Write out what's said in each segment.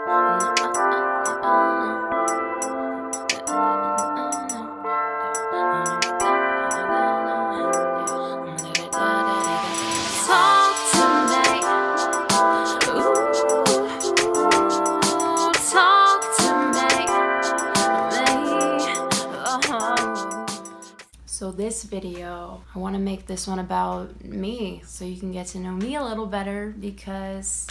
So this video, I want to make this one about me so you can get to know me a little better, because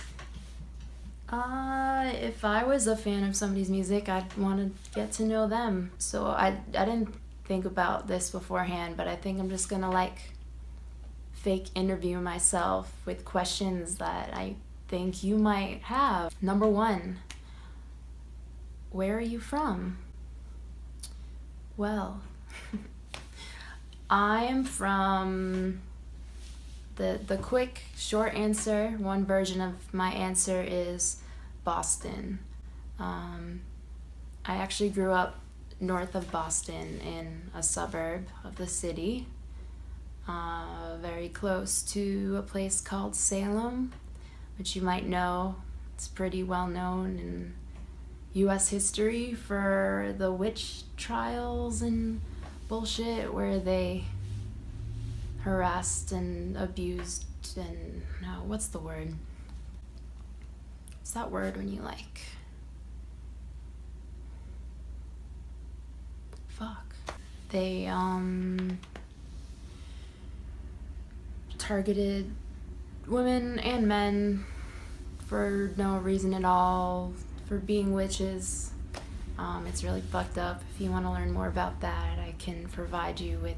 if I was a fan of somebody's music, I'd want to get to know them. So I didn't think about this beforehand, but I think I'm just gonna like fake interview myself with questions that I think you might have. Number one, where are you from? Well, I'm from, the quick short answer, one version of my answer is Boston. I actually grew up north of Boston in a suburb of the city, very close to a place called Salem, which you might know. It's pretty well known in US history for the witch trials and bullshit where they harassed and abused and, no, what's the word? What's that word when you like, fuck. They targeted women and men for no reason at all, for being witches. It's really fucked up. If you want to learn more about that, I can provide you with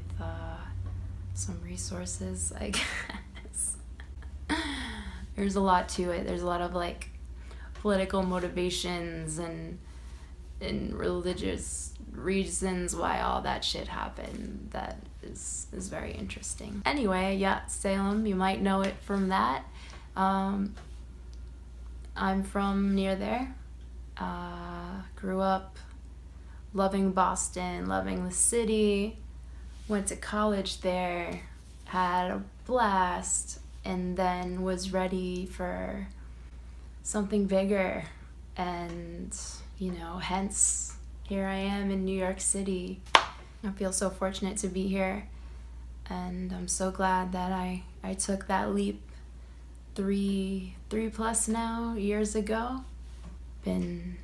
some resources, I guess. There's a lot to it. There's a lot of like political motivations and religious reasons why all that shit happened. That is very interesting. Anyway, yeah, Salem, you might know it from that. I'm from near there. Grew up loving Boston, loving the city, went to college there, had a blast, and then was ready for something bigger. And, you know, hence here I am in New York City. I feel so fortunate to be here, and I'm so glad that I took that leap three plus now years ago. Been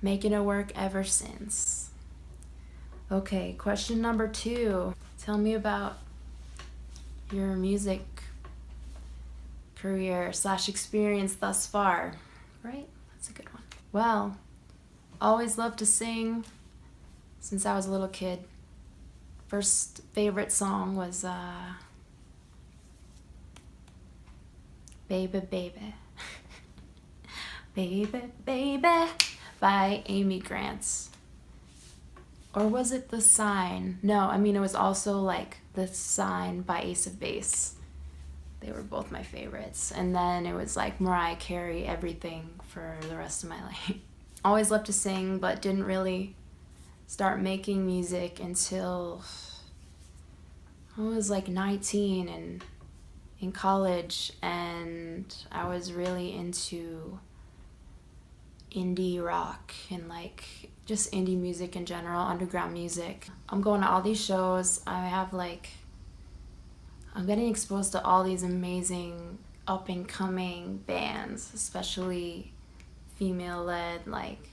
making it work ever since. Okay, question number 2. Tell me about your music career / experience thus far. Right? That's a good one. Well, always loved to sing since I was a little kid. First favorite song was Baby Baby. Baby Baby by Amy Grant. Or was it The Sign? No, I mean it was also like The Sign by Ace of Base. They were both my favorites. And then it was like Mariah Carey, Everything, for the rest of my life. Always loved to sing, but didn't really start making music until I was like 19 and in college, and I was really into indie rock and like just indie music in general, underground music. I'm going to all these shows. I'm getting exposed to all these amazing up and coming bands, especially female led, like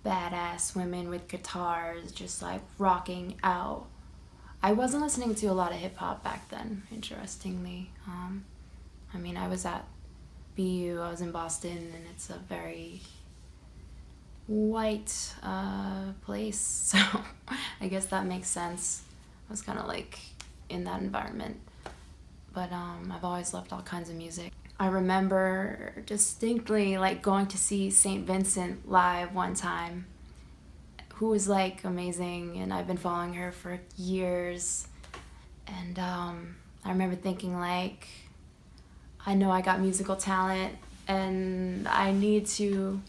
badass women with guitars just like rocking out. I wasn't listening to a lot of hip hop back then, interestingly. I mean, I was at BU, I was in Boston, and it's a very white place, so I guess that makes sense. I was kind of like in that environment, but I've always loved all kinds of music. I remember distinctly like going to see St. Vincent live one time, who was like amazing, and I've been following her for years. And I remember thinking like, I know I got musical talent and I need to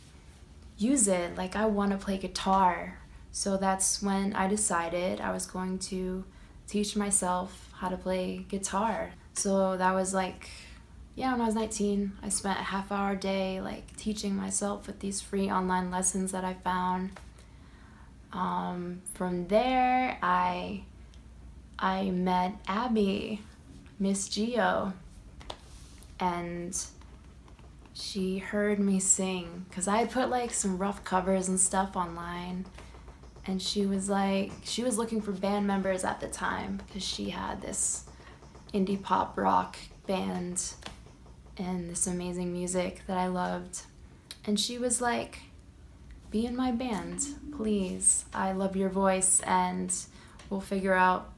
use it. Like, I want to play guitar. So that's when I decided I was going to teach myself how to play guitar. So that was like yeah, when I was 19, I spent a half-hour day like teaching myself with these free online lessons that I found. From there, I met Abby, Miss Geo, and she heard me sing because I had put like some rough covers and stuff online, and she was looking for band members at the time because she had this indie pop rock band and this amazing music that I loved, and she was like, be in my band, please. I love your voice and we'll figure out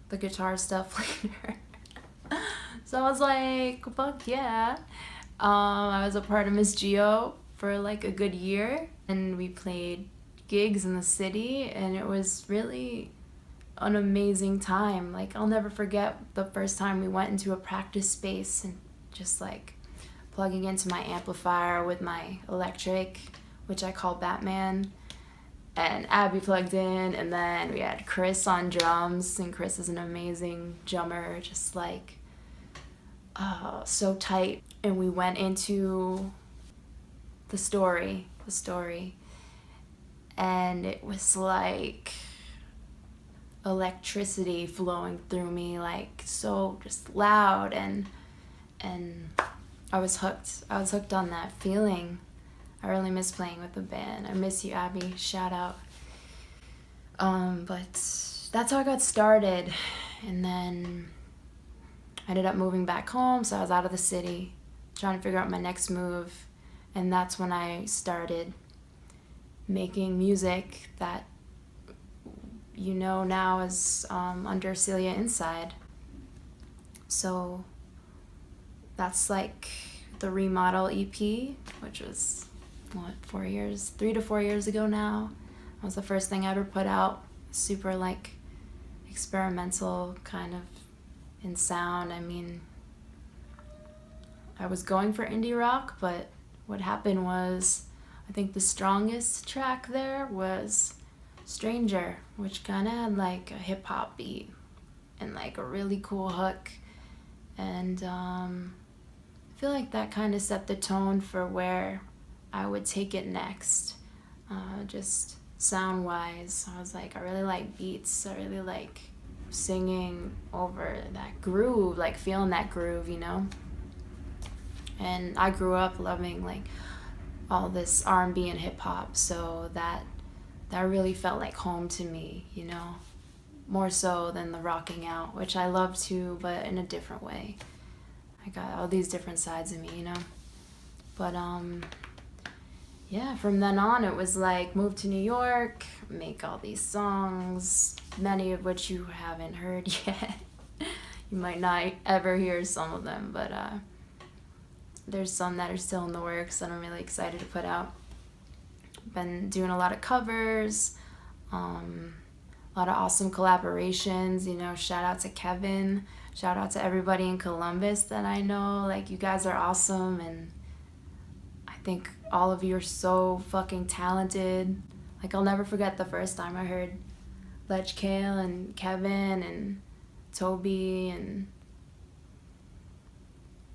the guitar stuff later. So I was like, fuck yeah. I was a part of Miss Geo for like a good year, and we played gigs in the city, and it was really an amazing time. Like, I'll never forget the first time we went into a practice space and just like plugging into my amplifier with my electric, which I call Batman, and Abby plugged in, and then we had Chris on drums, and Chris is an amazing drummer, just like so tight. And we went into the story, and it was like electricity flowing through me, like so just loud, and I was hooked on that feeling. I really miss playing with the band. I miss you, Abby. Shout out. But that's how I got started. And then I ended up moving back home, so I was out of the city, trying to figure out my next move. And that's when I started making music that you know now is under Celia Inside. So that's like the Remodel EP, which was 3 to 4 years ago now. It was the first thing I ever put out. Super like experimental kind of in sound. I mean, I was going for indie rock, but what happened was, I think the strongest track there was Stranger, which kind of had like a hip hop beat and like a really cool hook. And I feel like that kind of set the tone for where I would take it next, just sound wise. I was like, I really like beats. I really like singing over that groove, like feeling that groove, you know? And I grew up loving like all this R&B and hip hop, so that really felt like home to me, you know? More so than the rocking out, which I love too, but in a different way. I got all these different sides of me, you know? But yeah, from then on it was like move to New York, make all these songs, many of which you haven't heard yet. You might not ever hear some of them, but there's some that are still in the works that I'm really excited to put out. Been doing a lot of covers, a lot of awesome collaborations, you know, shout out to Kevin, shout out to everybody in Columbus that I know. Like, you guys are awesome, and I think all of you are so fucking talented. Like, I'll never forget the first time I heard Lech Kale and Kevin and Toby, and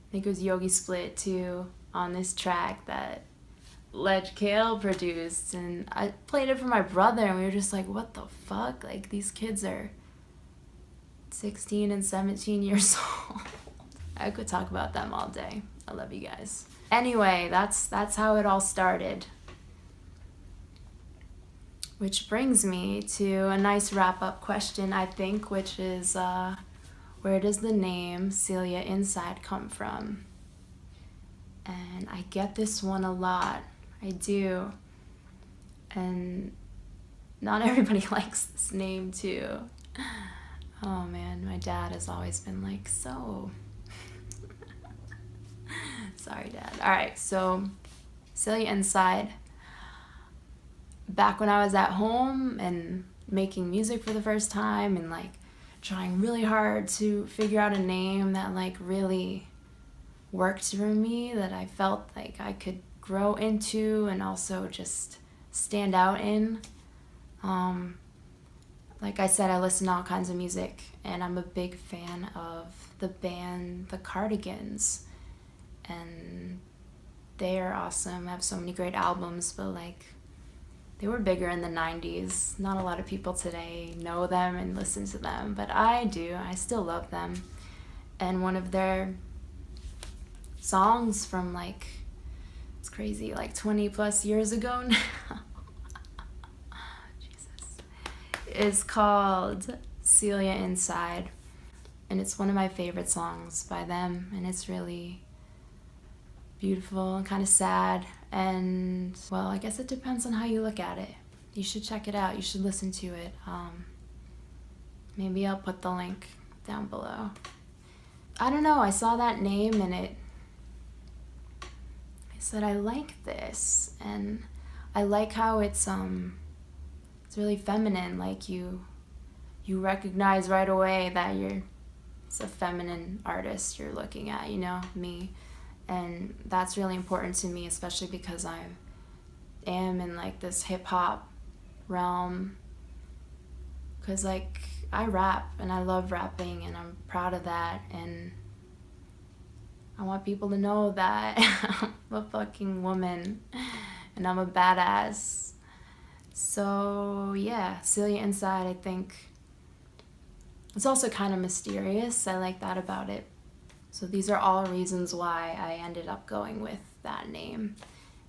I think it was Yogi Split too, on this track that Lech Kale produced, and I played it for my brother, and we were just like, what the fuck? Like, these kids are 16 and 17 years old. I could talk about them all day. I love you guys. Anyway, that's how it all started. Which brings me to a nice wrap-up question, I think, which is, where does the name Celia Inside come from? And I get this one a lot. I do. And not everybody likes this name, too. Oh, man, my dad has always been like, so... Sorry, Dad. All right, so Celia Inside. Back when I was at home and making music for the first time and like trying really hard to figure out a name that like really worked for me, that I felt like I could grow into and also just stand out in. Like I said, I listen to all kinds of music, and I'm a big fan of the band the Cardigans. and they are awesome, have so many great albums, but like they were bigger in the 90s. Not a lot of people today know them and listen to them, but I do. I still love them. And one of their songs from like, it's crazy, like 20 plus years ago now, Jesus, is called Celia Inside. And it's one of my favorite songs by them, and it's really beautiful and kind of sad, and well, I guess it depends on how you look at it. You should check it out. You should listen to it. Maybe I'll put the link down below. I don't know, I saw that name and I said I like this, and I like how it's really feminine. Like you recognize right away that it's a feminine artist you're looking at, you know, me. And that's really important to me, especially because I am in like this hip-hop realm. Because like I rap and I love rapping and I'm proud of that, and I want people to know that I'm a fucking woman and I'm a badass. So yeah, Celia Inside, I think it's also kind of mysterious. I like that about it. So these are all reasons why I ended up going with that name.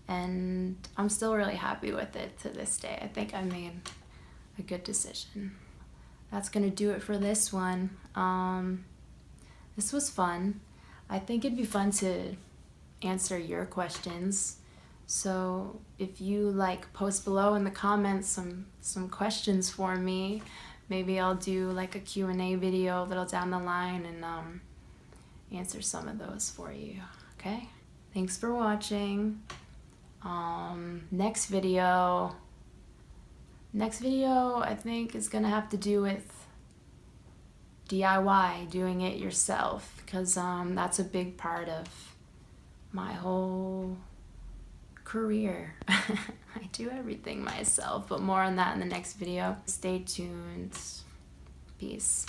And I'm still really happy with it to this day. I think I made a good decision. That's gonna do it for this one. This was fun. I think it'd be fun to answer your questions. So if you like, post below in the comments some questions for me. Maybe I'll do like a Q&A video a little down the line and answer some of those for you, okay? Thanks for watching. Next video I think is gonna have to do with DIY, doing it yourself, because that's a big part of my whole career. I do everything myself, but more on that in the next video. Stay tuned. Peace.